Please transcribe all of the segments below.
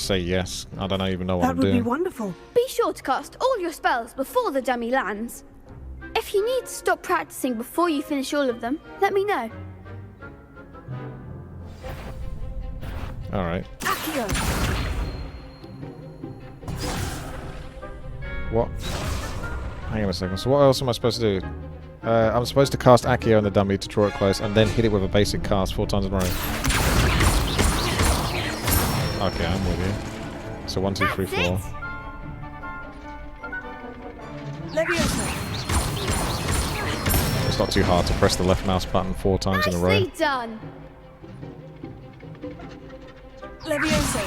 say yes. I don't even know what That I'm would be doing. wonderful. Be sure to cast all your spells before the dummy lands. If you need to stop practicing before you finish all of them, let me know. Alright. Accio. What? Hang on a second. So what else am I supposed to do? I'm supposed to cast Accio on the dummy to draw it close and then hit it with a basic cast 4 times in a row. Okay, I'm with you. So 1, 2, 3, 4. Leviosa. It's not too hard to press the left mouse button 4 times in a row. Nicely done. Leviosa.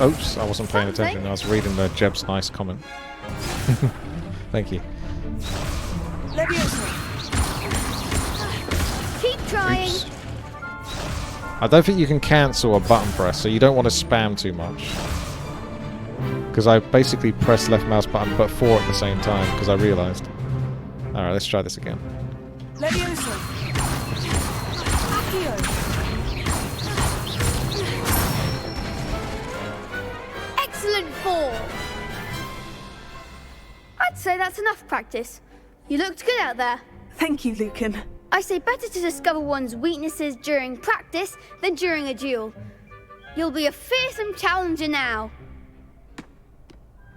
Oops, I wasn't paying attention. I was reading the Jeb's nice comment. Thank you. Leviosa. Keep trying. Oops. I don't think you can cancel a button press, so you don't want to spam too much. Because I basically pressed left mouse button but 4 at the same time, because I realised. Alright, let's try this again. Leviosa. Accio. Excellent fall. I'd say that's enough practice. You looked good out there. Thank you, Lucan. I say better to discover one's weaknesses during practice than during a duel. You'll be a fearsome challenger now.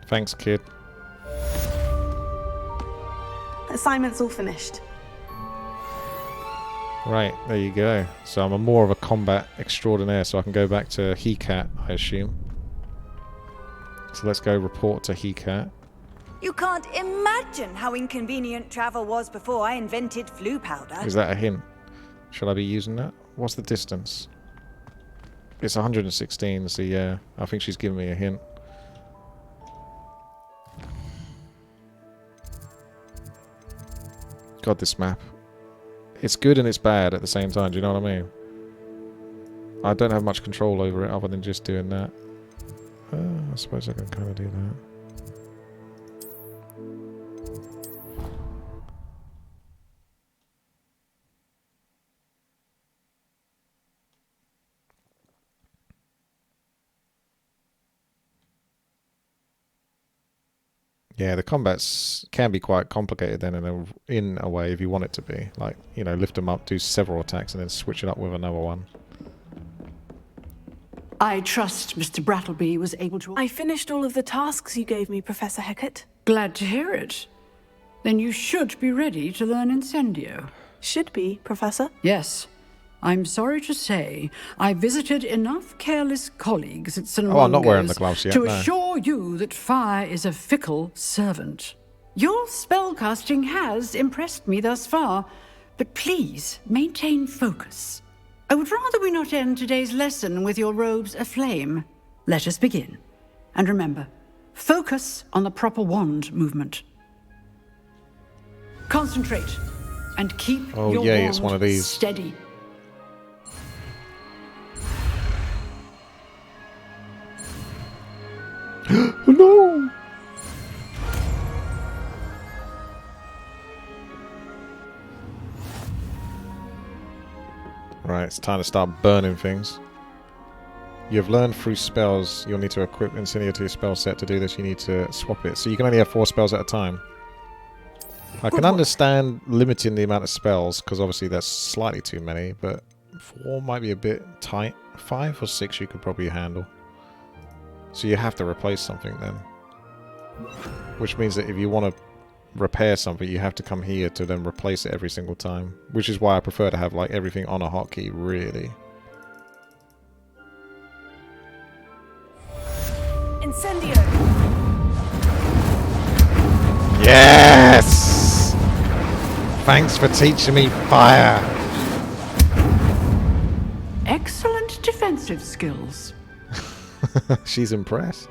Thanks, kid. Assignment's all finished. Right, there you go. So I'm more of a combat extraordinaire, so I can go back to He-Cat, I assume. So let's go report to He-Cat. You can't imagine how inconvenient travel was before I invented flu powder. Is that a hint? Should I be using that? What's the distance? It's 116, so yeah. I think she's giving me a hint. God, this map. It's good and it's bad at the same time, do you know what I mean? I don't have much control over it other than just doing that. I suppose I can kind of do that. Yeah, the combats can be quite complicated then in a way if you want it to be. Like, you know, lift them up, do several attacks, and then switch it up with another one. I trust Mr. Brattleby was able to... I finished all of the tasks you gave me, Professor Hecat. Glad to hear it. Then you should be ready to learn Incendio. Should be, Professor. Yes. I'm sorry to say, I visited enough careless colleagues at St. Oh, I'm not wearing the gloves yet, to no. assure you that fire is a fickle servant. Your spellcasting has impressed me thus far, but please maintain focus. I would rather we not end today's lesson with your robes aflame. Let us begin. And remember, focus on the proper wand movement. Concentrate and keep Oh, your yay, wand it's one of these. steady. No! Right, it's time to start burning things. You have learned through spells you'll need to equip Incendio to your spell set. To do this, you need to swap it. So you can only have 4 spells at a time. I can understand limiting the amount of spells, because obviously that's slightly too many, but 4 might be a bit tight. 5 or 6 you could probably handle. So you have to replace something then. Which means that if you want to repair something, you have to come here to then replace it every single time. Which is why I prefer to have like everything on a hotkey, really. Incendio. Yes! Thanks for teaching me fire. Excellent defensive skills. She's impressed.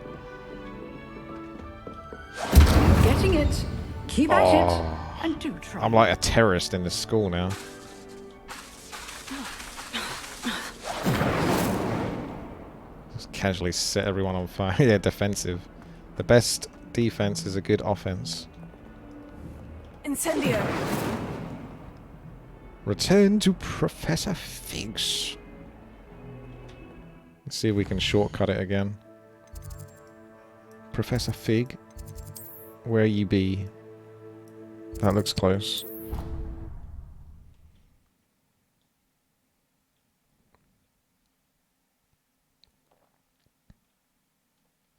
Getting it. Keep at it. And do try. I'm like a terrorist in this school now. Just casually set everyone on fire. Yeah, defensive. The best defense is a good offense. Incendio. Return to Professor Figs. Let's see if we can shortcut it again. Professor Fig, where you be? That looks close.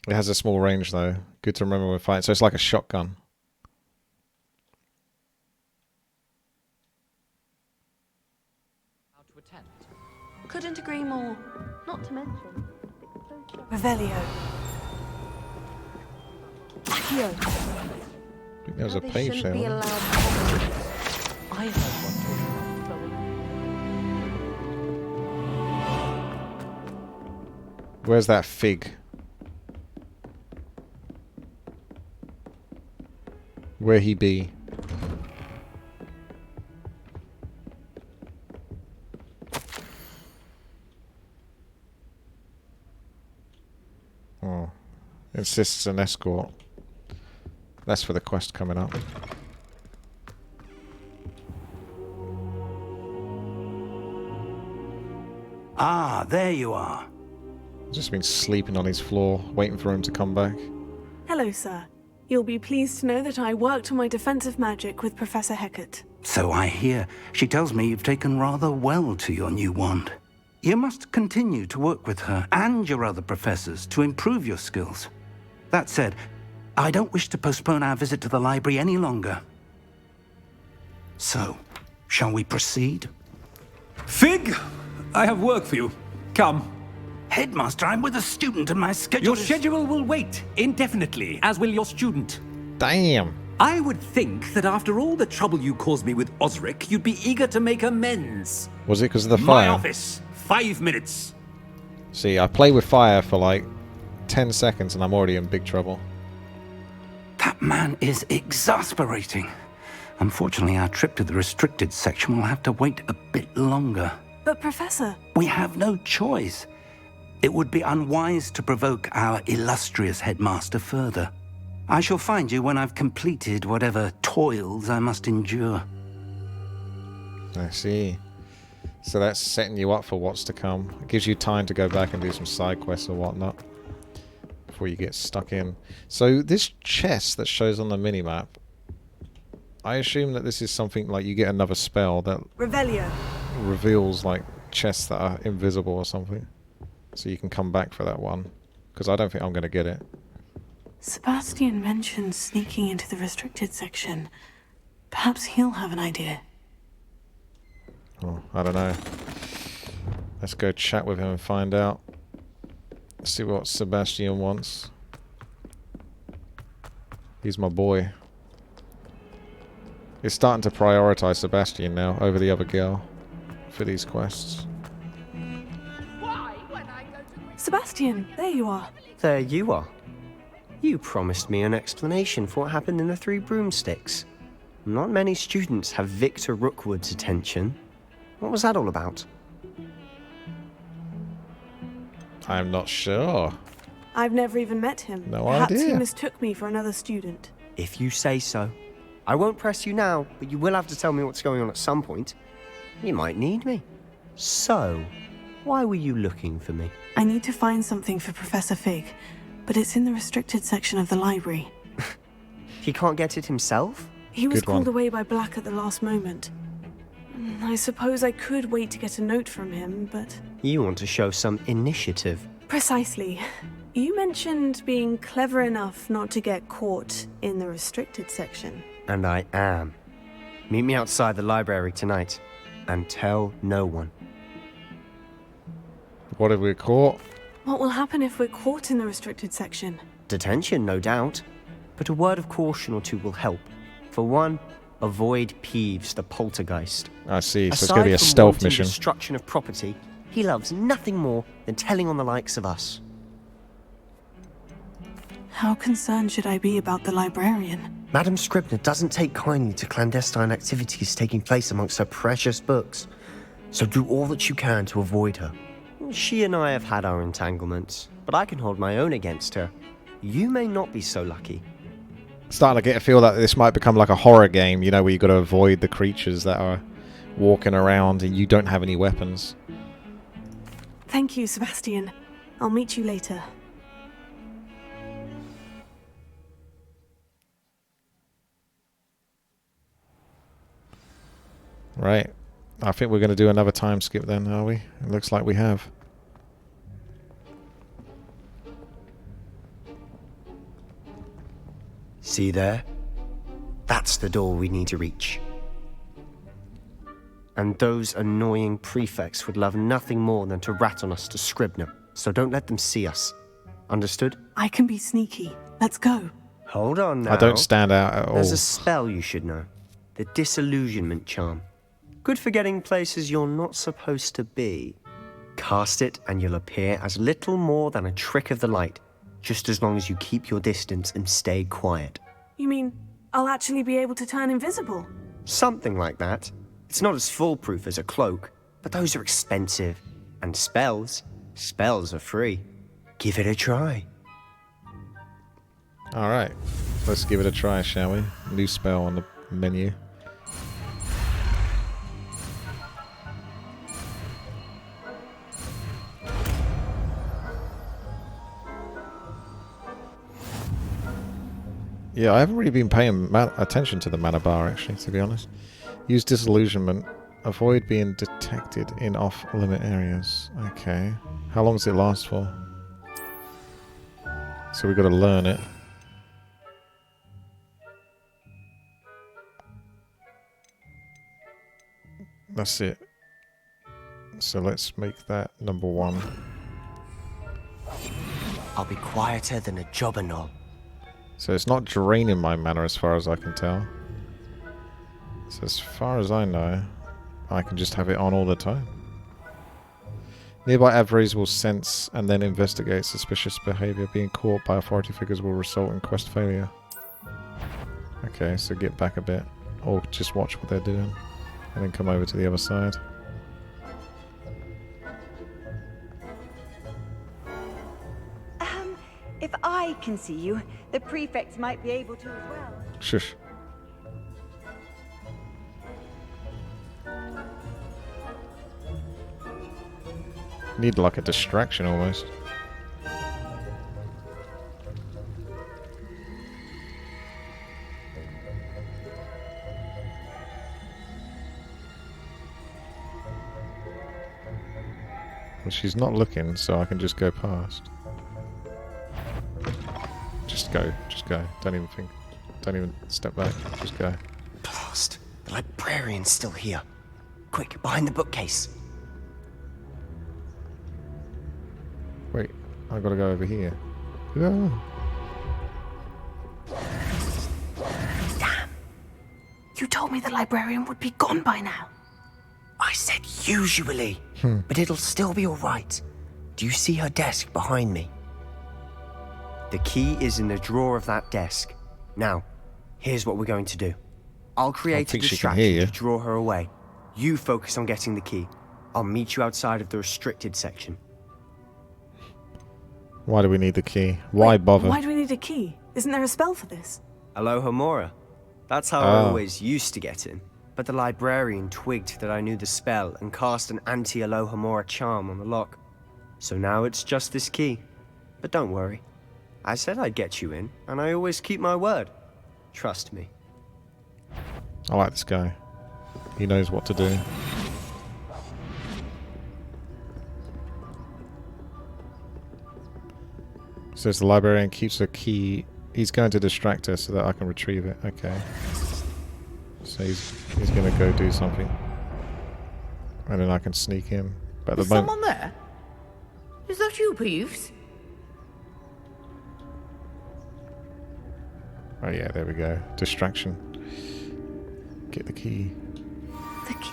It has a small range though. Good to remember when fighting. So it's like a shotgun. Couldn't agree more. Not to mention, Revelio. Accio. I think there was a page there. Wasn't there? I heard one. Where's that Fig? Where he be? Oh. Insists an escort. That's for the quest coming up. Ah, there you are. Just been sleeping on his floor, waiting for him to come back. Hello, sir. You'll be pleased to know that I worked on my defensive magic with Professor Hecat. So I hear. She tells me you've taken rather well to your new wand. You must continue to work with her and your other professors to improve your skills. That said, I don't wish to postpone our visit to the library any longer. So, shall we proceed? Fig, I have work for you. Come. Headmaster, I'm with a student and my schedule Your is... schedule will wait indefinitely, as will your student. Damn! I would think that after all the trouble you caused me with Osric, you'd be eager to make amends. Was it because of the My fire? office, 5 minutes. See, I play with fire for like 10 seconds and I'm already in big trouble. That man is exasperating. Unfortunately, our trip to the restricted section will have to wait a bit longer. But, Professor... We have no choice. It would be unwise to provoke our illustrious headmaster further. I shall find you when I've completed whatever toils I must endure. I see. So that's setting you up for what's to come. It gives you time to go back and do some side quests or whatnot before you get stuck in. So this chest that shows on the minimap, I assume that this is something like you get another spell that Revelio. reveals like chests that are invisible or something. So you can come back for that one. Because I don't think I'm going to get it. Sebastian mentioned sneaking into the restricted section. Perhaps he'll have an idea. Oh, I don't know. Let's go chat with him and find out. See what Sebastian wants. He's my boy. He's starting to prioritize Sebastian now over the other girl for these quests. Sebastian, there you are. There you are. You promised me an explanation for what happened in the Three Broomsticks. Not many students have Victor Rookwood's attention. What was that all about? I'm not sure. I've never even met him. No Perhaps idea. he mistook me for another student. If you say so. I won't press you now, but you will have to tell me what's going on at some point. You might need me. So, why were you looking for me? I need to find something for Professor Fig, but it's in the restricted section of the library. He can't get it himself? He was Good one. called away by Black at the last moment. I suppose I could wait to get a note from him, but... You want to show some initiative. Precisely. You mentioned being clever enough not to get caught in the restricted section. And I am. Meet me outside the library tonight, and tell no one. What if we're caught? What will happen if we're caught in the restricted section? Detention, no doubt. But a word of caution or two will help. For one, avoid Peeves, the poltergeist. I see. So it's Aside going to be a from stealth wanting mission. destruction of property, he loves nothing more than telling on the likes of us. How concerned should I be about the librarian? Madam Scribner doesn't take kindly to clandestine activities taking place amongst her precious books. So do all that you can to avoid her. She and I have had our entanglements, but I can hold my own against her. You may not be so lucky. Starting to get a feel that this might become like a horror game, you know, where you've got to avoid the creatures that are walking around and you don't have any weapons. Thank you, Sebastian. I'll meet you later. Right. I think we're going to do another time skip then, are we? It looks like we have. See there? That's the door we need to reach. And those annoying prefects would love nothing more than to rat on us to Scribner, so don't let them see us. Understood? I can be sneaky. Let's go. Hold on now. I don't stand out at all. There's a spell you should know. The Disillusionment Charm. Good for getting places you're not supposed to be. Cast it and you'll appear as little more than a trick of the light, just as long as you keep your distance and stay quiet. You mean I'll actually be able to turn invisible? Something like that. It's not as foolproof as a cloak, but those are expensive. And spells are free. Give it a try. Alright. Let's give it a try, shall we? New spell on the menu. Yeah, I haven't really been paying attention to the mana bar, actually, to be honest. Use Disillusionment. Avoid being detected in off-limit areas. Okay. How long does it last for? So we've got to learn it. That's it. So let's make that number 1. I'll be quieter than a jobberknoll. So it's not draining my mana as far as I can tell. So as far as I know, I can just have it on all the time. Nearby adversaries will sense and then investigate suspicious behavior. Being caught by authority figures will result in quest failure. Okay, so get back a bit. Or just watch what they're doing. And then come over to the other side. If I can see you, the prefects might be able to as well. Shush. Need like a distraction almost. Well, she's not looking, so I can just go past. Just go. Don't even think. Don't even step back. Just go. Blast. The librarian's still here. Quick, behind the bookcase. Wait, I gotta go over here. Ah. Damn. You told me the librarian would be gone by now. I said usually, but it'll still be alright. Do you see her desk behind me? The key is in the drawer of that desk. Now, here's what we're going to do. I'll create a distraction to draw her away. You focus on getting the key. I'll meet you outside of the restricted section. Why do we need the key? Why bother? Why do we need a key? Isn't there a spell for this? Alohomora. That's how I always used to get in. But the librarian twigged that I knew the spell and cast an anti-Alohomora charm on the lock. So now it's just this key. But don't worry. I said I'd get you in, and I always keep my word. Trust me. I like this guy. He knows what to do. Says the librarian keeps a key. He's going to distract her so that I can retrieve it. Okay. So he's going to go do something. And then I can sneak in. But at Is the moment... someone there? Is that you, Peeves? Oh yeah, there we go. Distraction. Get the key. The key.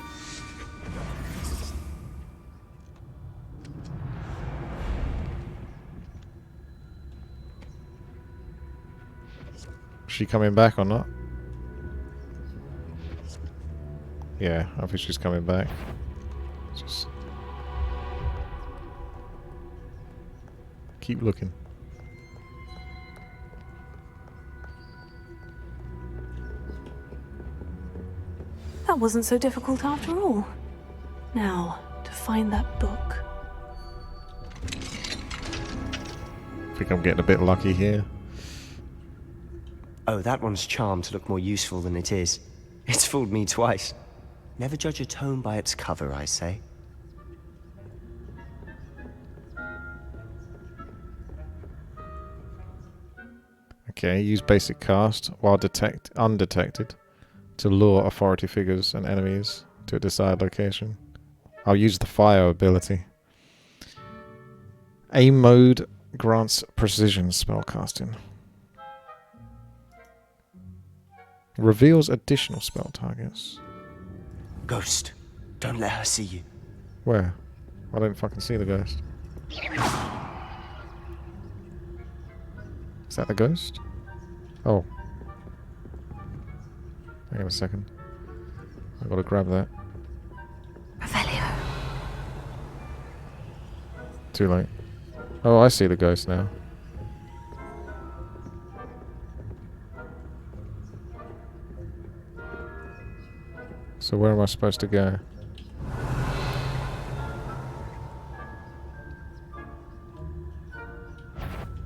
Is she coming back or not? Yeah, I think she's coming back. Just keep looking. That wasn't so difficult after all. Now, to find that book. I think I'm getting a bit lucky here. Oh, that one's charmed to look more useful than it is. It's fooled me twice. Never judge a tome by its cover, I say. Okay, use basic cast while undetected to lure authority figures and enemies to a desired location. I'll use the fire ability. Aim mode grants precision spellcasting. Reveals additional spell targets. Ghost, don't let her see you. Where? I don't fucking see the ghost. Is that the ghost? Oh. Hang on a second. I've got to grab that. Revelio. Too late. Oh, I see the ghost now. So where am I supposed to go?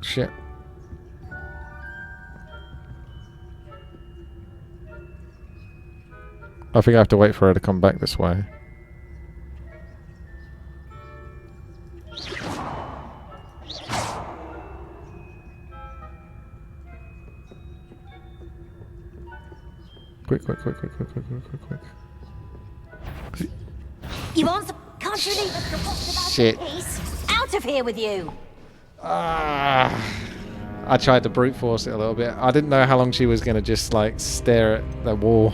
Shit. I think I have to wait for her to come back this way. Quick. You answer. Can't you leave us to watch about Shit. peace? Out of here with you! I tried to brute force it a little bit. I didn't know how long she was going to just like stare at the wall.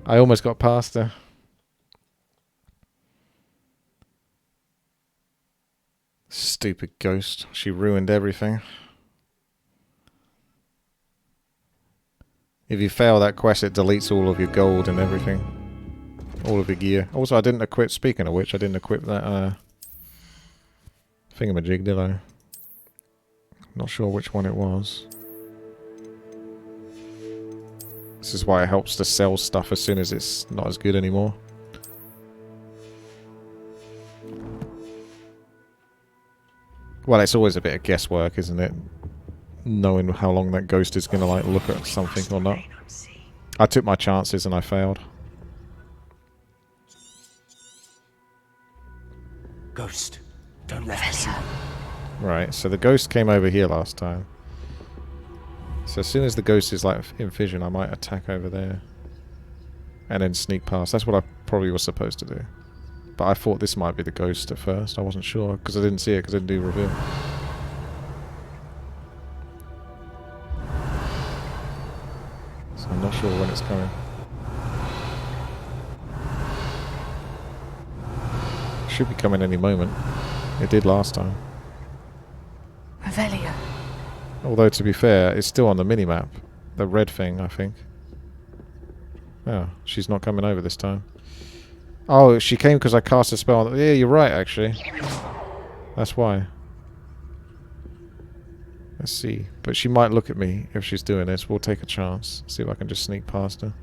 I almost got past her. Stupid ghost. She ruined everything. If you fail that quest, it deletes all of your gold and everything. All of your gear. Also, I didn't equip, speaking of which, I didn't equip that thingamajig, did I? Not sure which one it was. This is why it helps to sell stuff as soon as it's not as good anymore. Well, it's always a bit of guesswork, isn't it? Knowing how long that ghost is going to like look at something or not. I took my chances and I failed. Ghost, don't let her see. Right, so the ghost came over here last time. So as soon as the ghost is like in vision, I might attack over there. And then sneak past. That's what I probably was supposed to do. But I thought this might be the ghost at first. I wasn't sure because I didn't see it because I didn't do reveal. So I'm not sure when it's coming. Should be coming any moment. It did last time. Revelio. Although, to be fair, it's still on the minimap. The red thing, I think. Oh, she's not coming over this time. Oh, she came because I cast a spell. Yeah, you're right, actually. That's why. Let's see. But she might look at me if she's doing this. We'll take a chance. See if I can just sneak past her.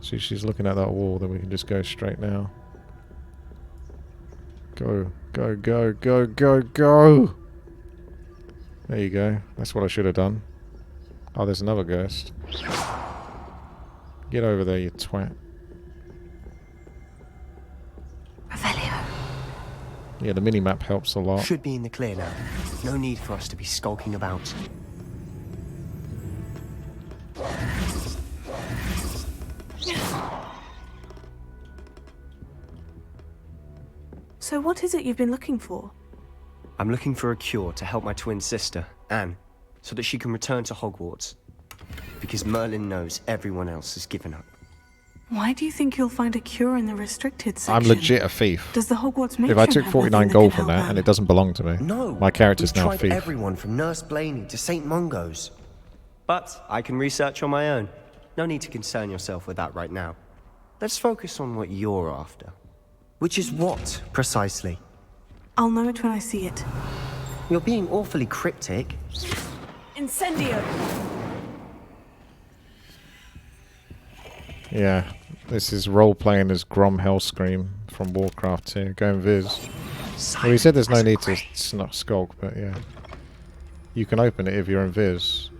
See if she's looking at that wall, then we can just go straight now. Go. There you go. That's what I should have done. Oh, there's another ghost. Get over there, you twat. Revelio. Yeah, the minimap helps a lot. Should be in the clear now. No need for us to be skulking about. So what is it you've been looking for? I'm looking for a cure to help my twin sister, Anne, so that she can return to Hogwarts. Because Merlin knows everyone else has given up. Why do you think you'll find a cure in the restricted section? I'm legit a thief. Does the Hogwarts matron If I took have 49 nothing gold that from can that help and Anne? it doesn't belong to me, No, my character's we've now a tried thief. everyone from Nurse Blaney to St. Mungo's. But I can research on my own. No need to concern yourself with that right now. Let's focus on what you're after. Which is what, precisely? I'll know it when I see it. You're being awfully cryptic. Incendio! Yeah, this is role-playing as Grom Hellscream from Warcraft 2. Going Viz. Well, he said there's no need to skulk, but yeah. You can open it if you're in Viz.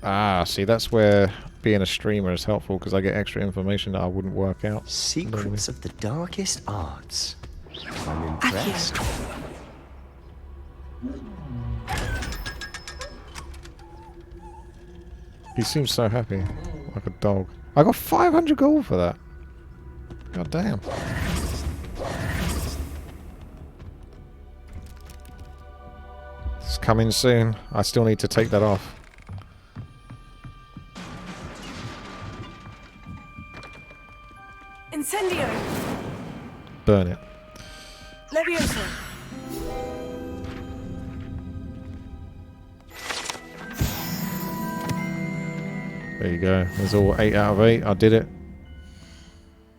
Ah, see, that's where being a streamer is helpful, because I get extra information that I wouldn't work out. Secrets of the darkest arts. I'm impressed. He seems so happy, like a dog. I got 500 gold for that. God damn. It's coming soon. I still need to take that off. Incendio! Burn it. Levioso! There you go. There's all 8 out of 8. I did it.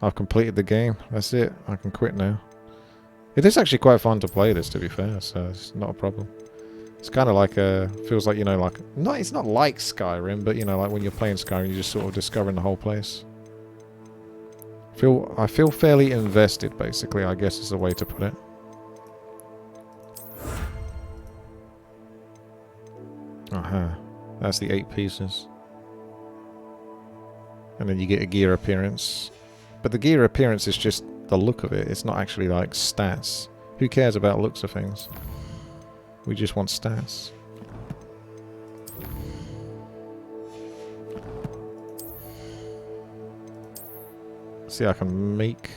I've completed the game. That's it. I can quit now. It is actually quite fun to play this, to be fair, so it's not a problem. It's kind of like feels like, you know, like, it's not like Skyrim, but, you know, like when you're playing Skyrim, you're just sort of discovering the whole place. I feel fairly invested, basically, I guess is the way to put it. Aha. That's the 8 pieces. And then you get a gear appearance. But the gear appearance is just the look of it. It's not actually like stats. Who cares about looks of things? We just want stats. See, I can make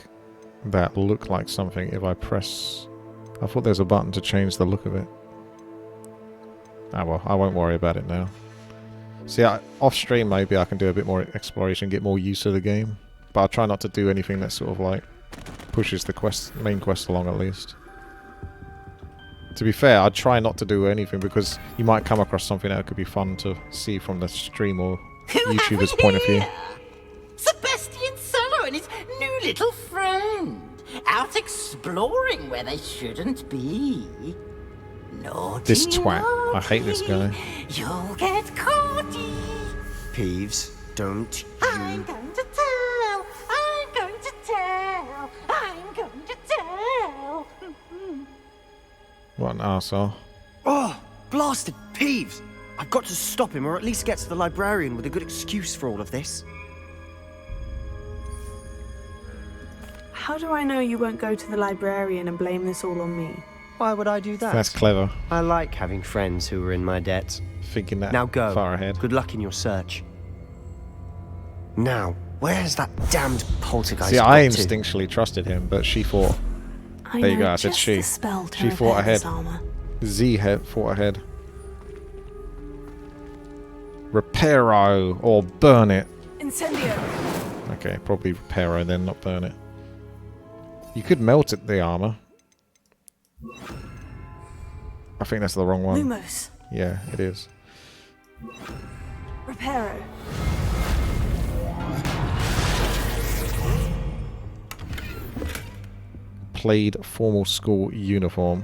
that look like something if I press... I thought there's a button to change the look of it. Ah well, I won't worry about it now. See, off stream maybe I can do a bit more exploration, get more use of the game. But I'll try not to do anything that sort of like pushes the main quest along at least. To be fair, I'd try not to do anything because you might come across something that could be fun to see from the stream or YouTuber's point of view. Sebastian Solo and his new little friend. Out exploring where they shouldn't be. Naughty, This twat. I hate this guy. You'll get caughty. Peeves, don't you... I'm going to tell. I'm going to tell. I'm going to tell. What an arsehole. Oh, blasted Peeves! I've got to stop him, or at least get to the librarian with a good excuse for all of this. How do I know you won't go to the librarian and blame this all on me? Why would I do that? That's clever. I like having friends who are in my debt. Thinking that Now go. far ahead. Good luck in your search. Now, where's that damned poltergeist? See, I got to? instinctually trusted him, but she thought... I There you know go, I said just she. the spell to She repair fought this ahead. armor. Z fought ahead. Reparo or burn it. Incendio! Okay, probably reparo and then not burn it. You could melt it, the armor. I think that's the wrong one. Lumos! Yeah, it is. Reparo! Plaid formal school uniform.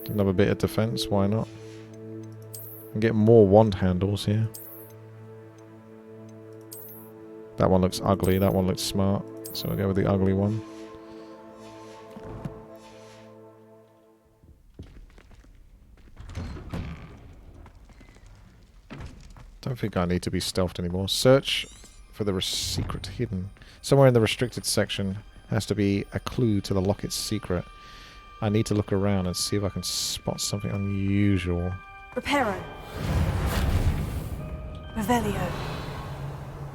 Another bit of defense, why not? And get more wand handles here. That one looks ugly, that one looks smart. So we'll go with the ugly one. Don't think I need to be stealthed anymore. Search for the secret hidden. Somewhere in the restricted section has to be a clue to the locket's secret. I need to look around and see if I can spot something unusual. Reparo! Revelio!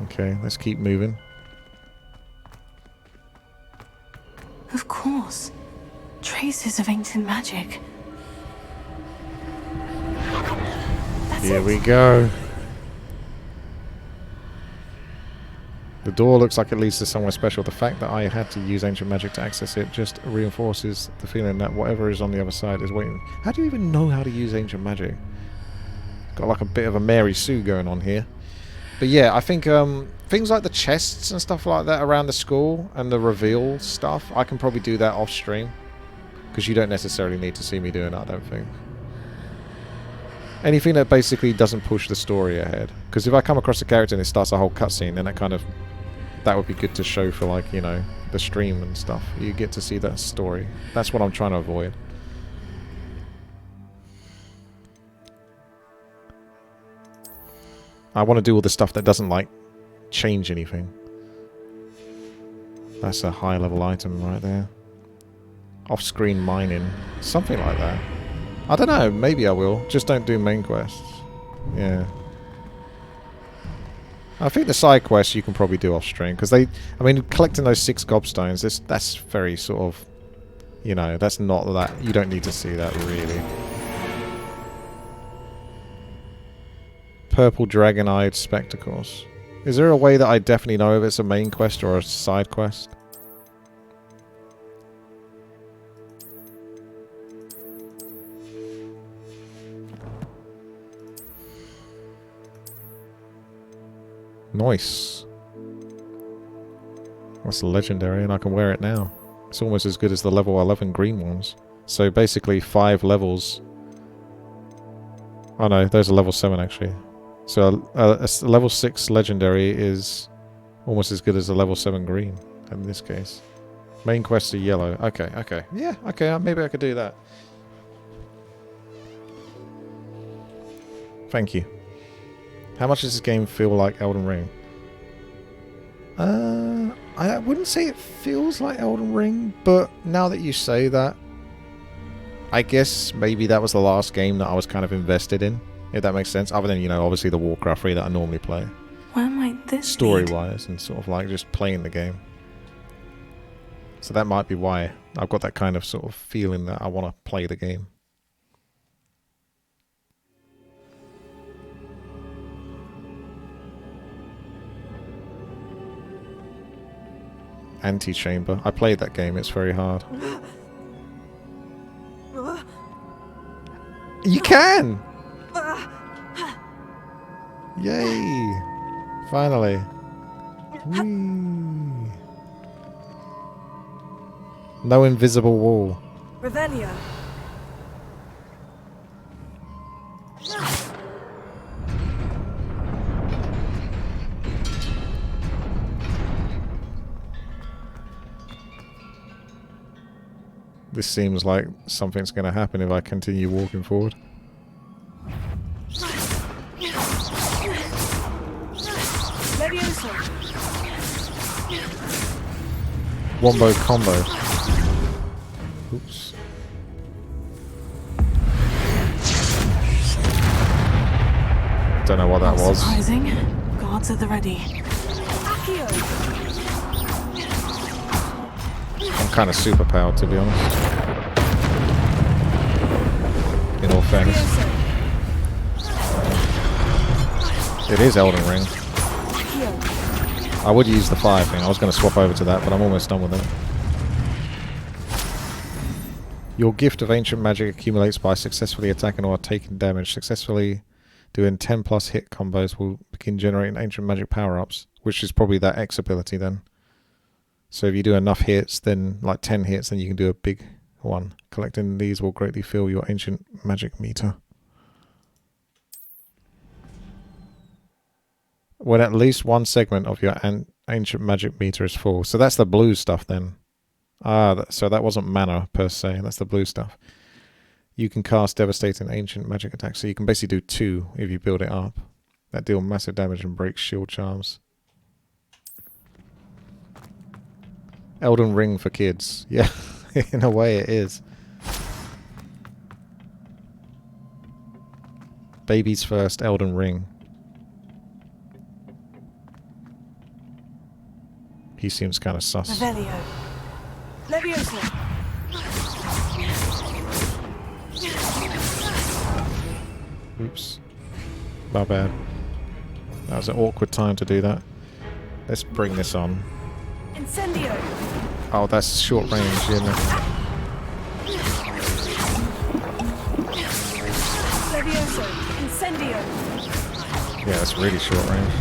Okay, let's keep moving. Of course. Traces of ancient magic. That's Here it. we go. The door looks like it leads to somewhere special. The fact that I had to use ancient magic to access it just reinforces the feeling that whatever is on the other side is waiting. How do you even know how to use ancient magic? Got like a bit of a Mary Sue going on here. But yeah, I think things like the chests and stuff like that around the school and the reveal stuff, I can probably do that off stream. Because you don't necessarily need to see me doing that, I don't think. Anything that basically doesn't push the story ahead. Because if I come across a character and it starts a whole cutscene, then that would be good to show for, like, you know, the stream and stuff. You get to see that story. That's what I'm trying to avoid. I want to do all the stuff that doesn't, like, change anything. That's a high level item right there. Off-screen mining. Something like that. I don't know, maybe I will. Just don't do main quests. Yeah. I think the side quests you can probably do off-stream, because I mean, collecting those 6 gobstones, that's very sort of, you know, that's not that, you don't need to see that really. Purple dragon-eyed spectacles. Is there a way that I definitely know if it's a main quest or a side quest? Nice. That's legendary, and I can wear it now. It's almost as good as the level 11 green ones. So basically 5 levels. Oh no, those are level 7 actually. So a level 6 legendary is almost as good as a level 7 green in this case. Main quests are yellow. Okay, okay. Yeah, okay, maybe I could do that. Thank you. How much does this game feel like Elden Ring? I wouldn't say it feels like Elden Ring, but now that you say that, I guess maybe that was the last game that I was kind of invested in, if that makes sense. Other than, you know, obviously the Warcraft 3 that I normally play. Where might this Story-wise, and sort of like just playing the game. So that might be why I've got that kind of sort of feeling that I want to play the game. Antechamber. I played that game, it's very hard. You can! Yay! Finally. Whee. No invisible wall. Revelio. This seems like something's going to happen if I continue walking forward. Wombo combo. Oops. Don't know what that was. Surprising. Guards at the ready. I'm kind of super powered, to be honest. In all fairness. It is Elden Ring. I would use the fire thing. I was going to swap over to that, but I'm almost done with it. Your gift of ancient magic accumulates by successfully attacking or taking damage. Successfully doing 10 plus hit combos will begin generating ancient magic power-ups, which is probably that X ability then. So if you do enough hits, then like 10 hits, then you can do a big one. Collecting these will greatly fill your ancient magic meter. When at least one segment of your ancient magic meter is full. So that's the blue stuff then. So that wasn't mana per se. That's the blue stuff. You can cast devastating ancient magic attacks. So you can basically do 2 if you build it up. That deal massive damage and break shield charms. Elden Ring for kids. Yeah, in a way it is. Baby's first Elden Ring. He seems kind of sus. Revelio. Leviosa. Oops. My bad. That was an awkward time to do that. Let's bring this on. Incendio. Oh, that's short range, isn't it? Leviosa. Incendio. Yeah, that's really short range.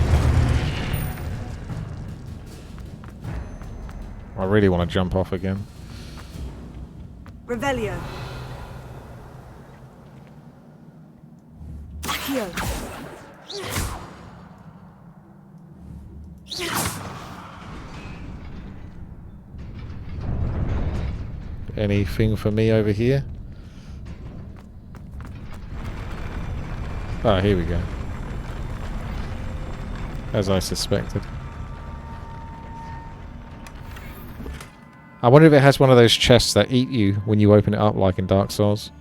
I really want to jump off again. Revelio. Accio. Anything for me over here? Ah, here we go. As I suspected. I wonder if it has one of those chests that eat you when you open it up, like in Dark Souls.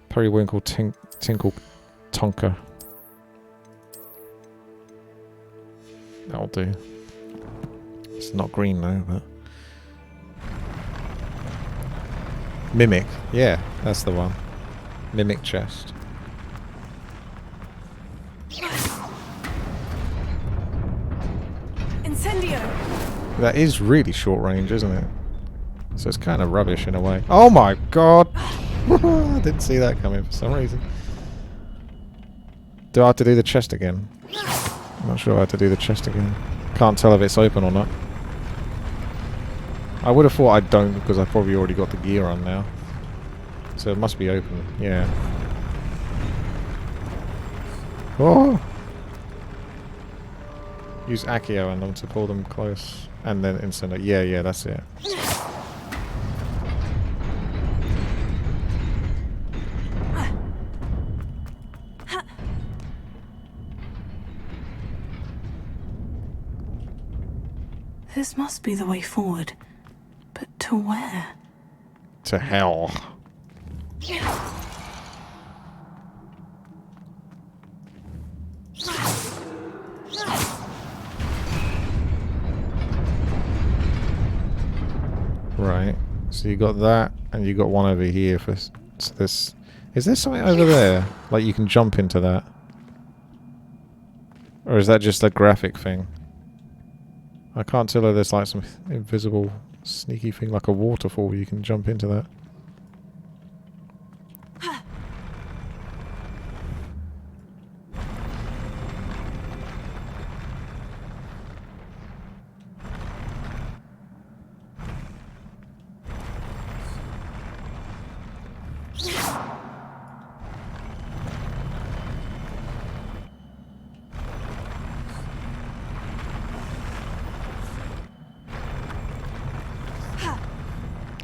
Periwinkle Tinkle Tonka. That'll do. It's not green though, but... Mimic. Yeah, that's the one. Mimic chest. Incendio. That is really short range, isn't it? So it's kind of rubbish in a way. Oh my god! I didn't see that coming for some reason. Do I have to do the chest again? I'm not sure I have to do the chest again. Can't tell if it's open or not. I would have thought I don't because I probably already got the gear on now. So it must be open. Yeah. Oh! Use Accio on them to pull them close. And then Incendio. Yeah, that's it. This must be the way forward. But to where? To hell. Right. So you got that, and you got one over here for this. Is there something over there? Like you can jump into that? Or is that just a graphic thing? I can't tell if there's like some invisible sneaky thing like a waterfall where you can jump into that.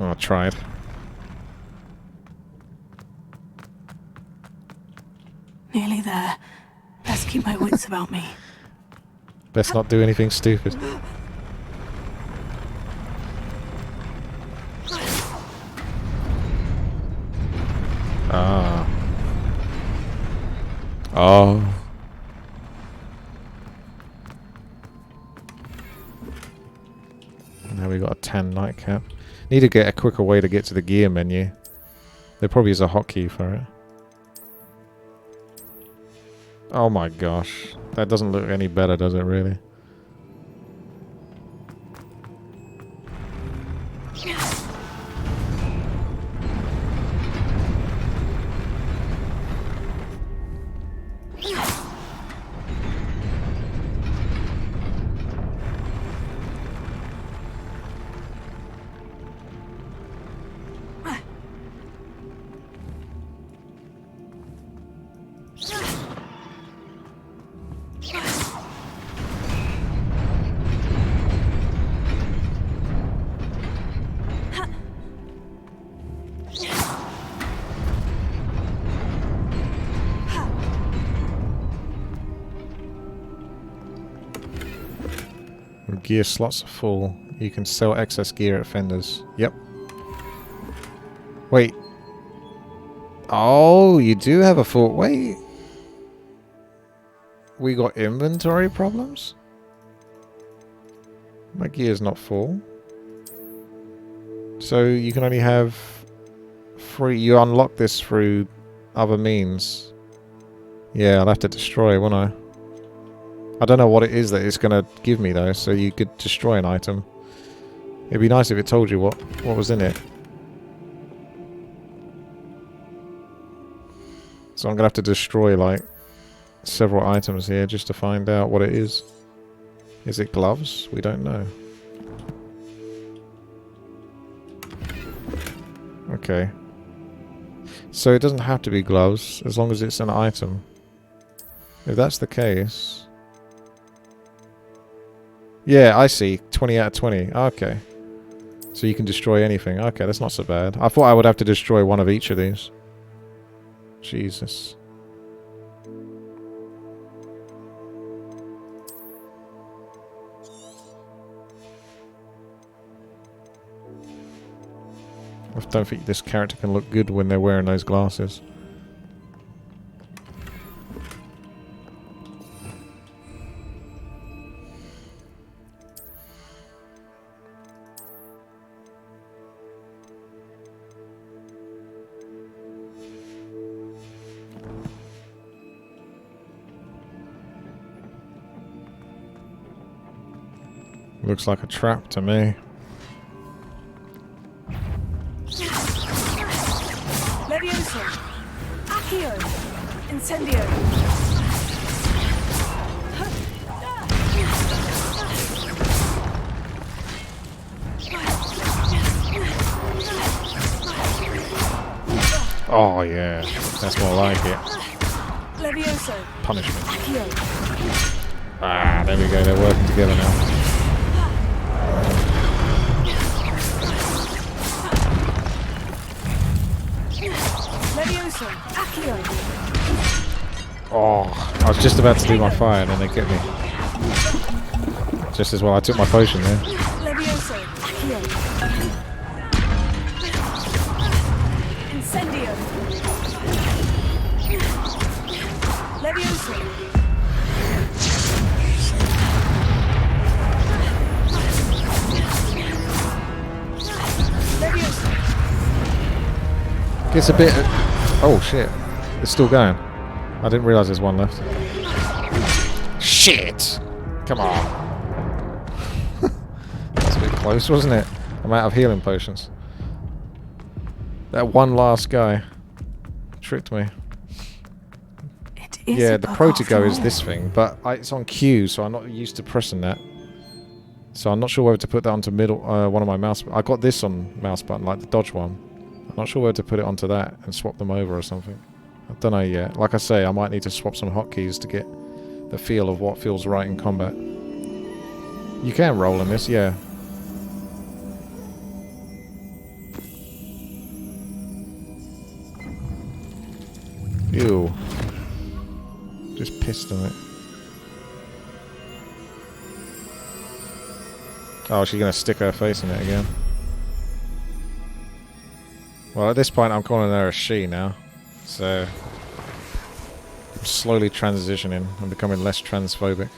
Oh, I tried. Nearly there. Best keep my wits about me. Best not do anything stupid. Ah. Oh. Now we got a tan nightcap. Need to get a quicker way to get to the gear menu. There probably is a hotkey for it. Oh my gosh. That doesn't look any better, does it really? Gear slots are full. You can sell excess gear at vendors. Yep. Wait. Oh, you do have a full... Wait. We got inventory problems? My gear's not full. So you can only have... You unlock this through other means. Yeah, I'll have to destroy, won't I? I don't know what it is that it's going to give me though, so you could destroy an item. It'd be nice if it told you what was in it. So I'm going to have to destroy like several items here just to find out what it is. Is it gloves? We don't know. Okay. So it doesn't have to be gloves, as long as it's an item. If that's the case... Yeah, I see. 20 out of 20. Okay. So you can destroy anything. Okay, that's not so bad. I thought I would have to destroy one of each of these. Jesus. I don't think this character can look good when they're wearing those glasses. Looks like a trap to me. Levioso! Accio! Incendio! Oh yeah, that's more like it. Levioso! Punishment. Accio! Ah, there we go, they're working together now. Levioso! Accio! Oh, I was just about to do my fire and then they get me. Just as well I took my potion there. Levioso! Accio! Incendio! Levioso! Levioso! Gets a bit... Oh shit. It's still going. I didn't realise there's one left. Shit! Come on. That's a bit close, wasn't it? I'm out of healing potions. That one last guy tricked me. Yeah, the Protego is this thing, but it's on Q, so I'm not used to pressing that. So I'm not sure whether to put that onto middle one of my mouse. I got this on mouse button, like the dodge one. I'm not sure whether to put it onto that and swap them over or something. I don't know yet. Like I say, I might need to swap some hotkeys to get the feel of what feels right in combat. You can roll in this, yeah. Ew. Just pissed on it. Oh, she's gonna stick her face in it again. Well, at this point I'm calling her a she now. So I'm slowly transitioning. I'm becoming less transphobic.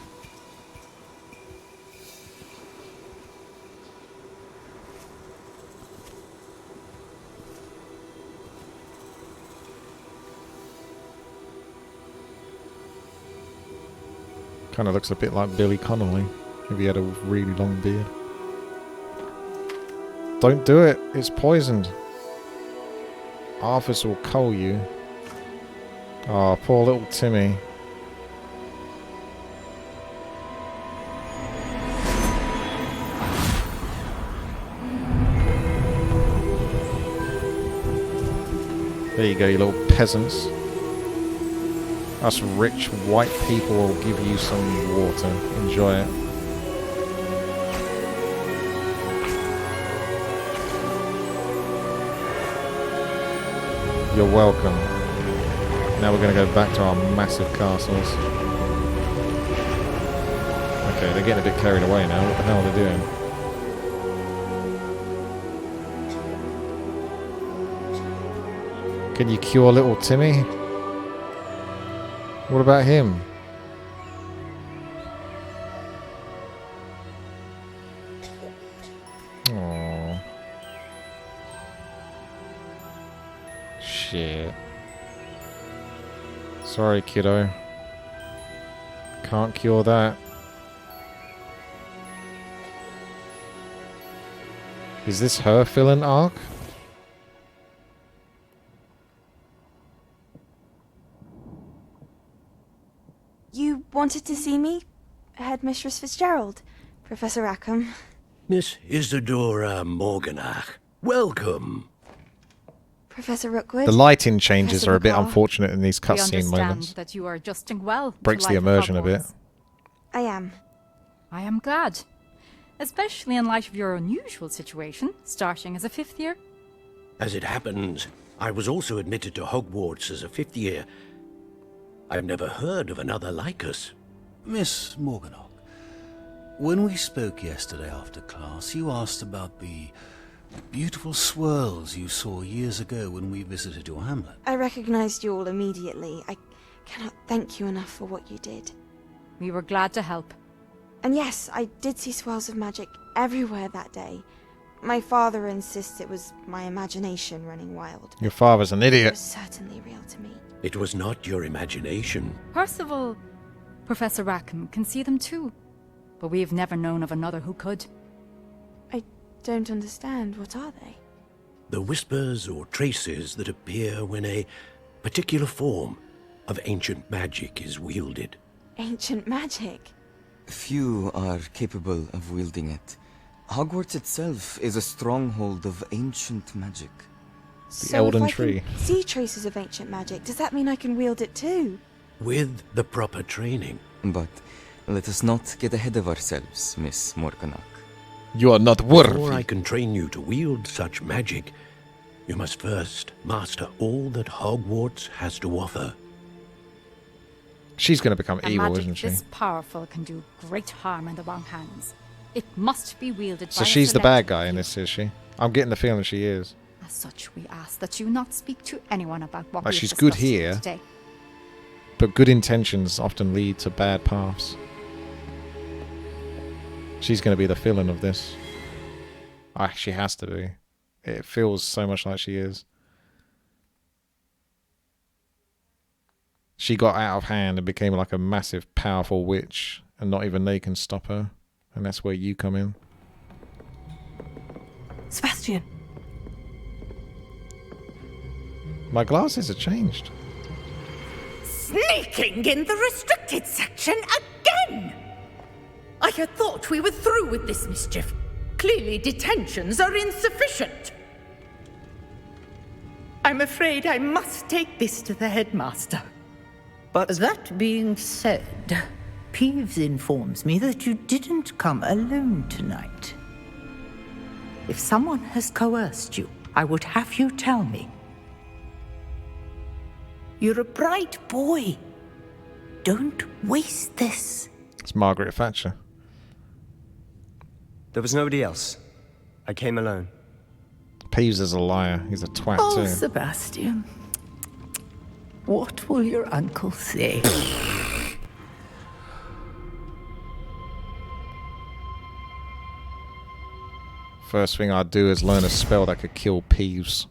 Kind of looks a bit like Billy Connolly if he had a really long beard. Don't do it. It's poisoned. Arthas will cull you. Oh, poor little Timmy. There you go, you little peasants. Us rich white people will give you some water. Enjoy it. You're welcome. Now we're going to go back to our massive castles. Okay, they're getting a bit carried away now. What the hell are they doing? Can you cure little Timmy? What about him? Aww. Shit. Sorry, kiddo. Can't cure that. Is this her villain arc? You wanted to see me? Headmistress Fitzgerald, Professor Rackham. Miss Isadora Morganach, welcome. Professor Rookwood. The lighting changes Professor are a bit McCall. unfortunate in these We cutscene understand moments. that you are adjusting well to Breaks the life at immersion a bit. Hogwarts. I am. I am glad. Especially in light of your unusual situation, starting as a 5th year. As it happens, I was also admitted to Hogwarts as a 5th year. I've never heard of another like us. Miss Morganach, when we spoke yesterday after class, you asked about the beautiful swirls you saw years ago when we visited your hamlet. I recognized you all immediately. I cannot thank you enough for what you did. We were glad to help. And yes, I did see swirls of magic everywhere that day. My father insists it was my imagination running wild. Your father's an It idiot. was certainly real to me. It was not your imagination. Percival, Professor Rackham can see them too. But we've never known of another who could. I don't understand. What are they? The whispers or traces that appear when a particular form of ancient magic is wielded. Ancient magic? Few are capable of wielding it. Hogwarts itself is a stronghold of ancient magic. The Elden if I Tree. can see traces of ancient magic, does that mean I can wield it too? With the proper training. But let us not get ahead of ourselves, Miss Morganach. You are not Before worthy. I can train you to wield such magic, you must first master all that Hogwarts has to offer. She's going to become A evil, magic isn't she? this powerful can do great harm in the wrong hands. It must be wielded by So a she's the select bad guy in few. this, is she? I'm getting the feeling she is. As such, we ask that you not speak to anyone about what Like, we have she's good discussed here. today. But good intentions often lead to bad paths. She's going to be the villain of this. Ah, she has to be. It feels so much like she is. She got out of hand and became like a massive, powerful witch, and not even they can stop her. And that's where you come in. Sebastian. My glasses have changed. Sneaking in the restricted section again! I had thought we were through with this mischief. Clearly detentions are insufficient. I'm afraid I must take this to the headmaster. But that being said, Peeves informs me that you didn't come alone tonight. If someone has coerced you, I would have you tell me. You're a bright boy. Don't waste this. It's Margaret Thatcher. there was nobody else. I came alone. Peeves is a liar. He's a twat Oh, too. Sebastian. What will your uncle say? First thing I'd do is learn a spell that could kill Peeves.